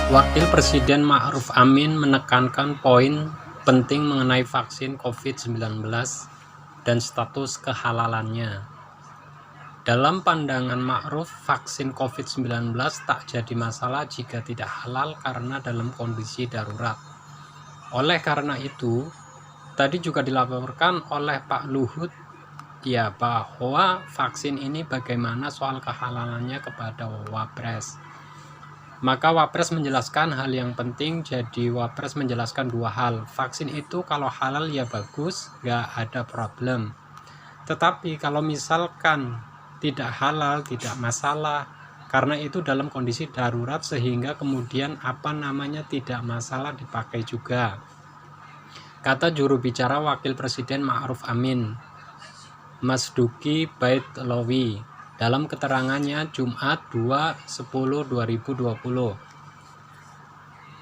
Wakil Presiden Ma'ruf Amin menekankan poin penting mengenai vaksin COVID-19 dan status kehalalannya. Dalam pandangan Ma'ruf, vaksin COVID-19 tak jadi masalah jika tidak halal karena dalam kondisi darurat. Oleh karena itu, tadi juga dilaporkan oleh Pak Luhut bahwa vaksin ini bagaimana soal kehalalannya kepada Wapres. Maka Wapres menjelaskan hal yang penting. Jadi Wapres menjelaskan dua hal. Vaksin itu kalau halal ya bagus, nggak ada problem. Tetapi kalau misalkan tidak halal, tidak masalah, karena itu dalam kondisi darurat sehingga kemudian tidak masalah dipakai juga. Kata juru bicara Wakil Presiden Ma'ruf Amin, Mas Duki Baitlawi, dalam keterangannya Jumat 2/10/2020.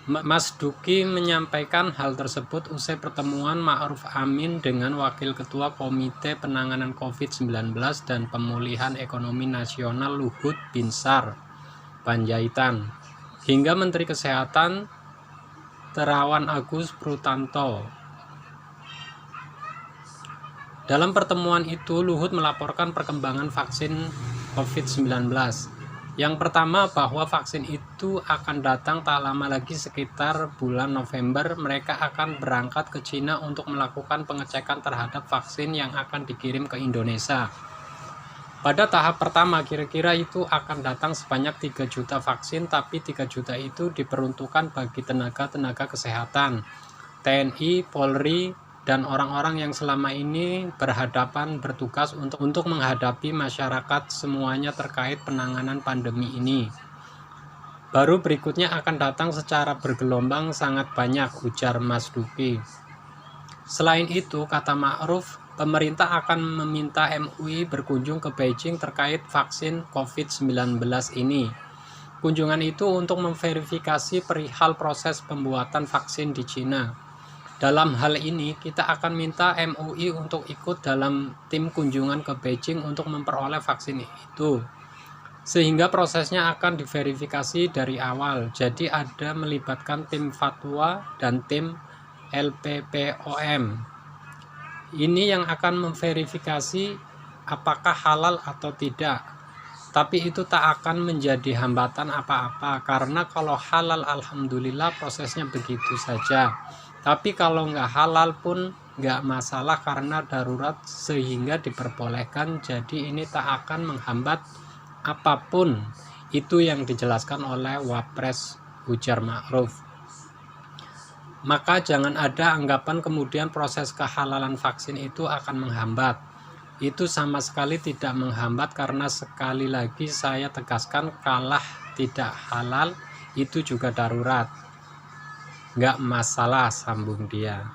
Mas Duki menyampaikan hal tersebut usai pertemuan Ma'ruf Amin dengan Wakil Ketua Komite Penanganan COVID-19 dan Pemulihan Ekonomi Nasional Luhut Binsar Panjaitan hingga Menteri Kesehatan Terawan Agus Putranto. Dalam pertemuan itu, Luhut melaporkan perkembangan vaksin COVID-19. Yang pertama, bahwa vaksin itu akan datang tak lama lagi, sekitar bulan November. Mereka akan berangkat ke Cina untuk melakukan pengecekan terhadap vaksin yang akan dikirim ke Indonesia. Pada tahap pertama, kira-kira itu akan datang sebanyak 3 juta vaksin, tapi 3 juta itu diperuntukkan bagi tenaga-tenaga kesehatan, TNI, Polri, dan orang-orang yang selama ini bertugas untuk menghadapi masyarakat semuanya terkait penanganan pandemi ini. Baru berikutnya akan datang secara bergelombang sangat banyak, ujar Mas Duki. Selain itu, kata Ma'ruf, pemerintah akan meminta MUI berkunjung ke Beijing terkait vaksin COVID-19 ini. Kunjungan itu untuk memverifikasi perihal proses pembuatan vaksin di Cina. Dalam hal ini, kita akan minta MUI untuk ikut dalam tim kunjungan ke Beijing untuk memperoleh vaksin itu. Sehingga prosesnya akan diverifikasi dari awal. Jadi ada melibatkan tim fatwa dan tim LPPOM. Ini yang akan memverifikasi apakah halal atau tidak. Tapi itu tak akan menjadi hambatan apa-apa, karena kalau halal alhamdulillah prosesnya begitu saja. Tapi kalau nggak halal pun nggak masalah karena darurat sehingga diperbolehkan. Jadi ini tak akan menghambat apapun. Itu yang dijelaskan oleh Wapres, ujar Ma'ruf. Maka jangan ada anggapan kemudian proses kehalalan vaksin itu akan menghambat. Itu sama sekali tidak menghambat, karena sekali lagi saya tegaskan, kalah tidak halal itu juga darurat. Nggak masalah, sambung dia.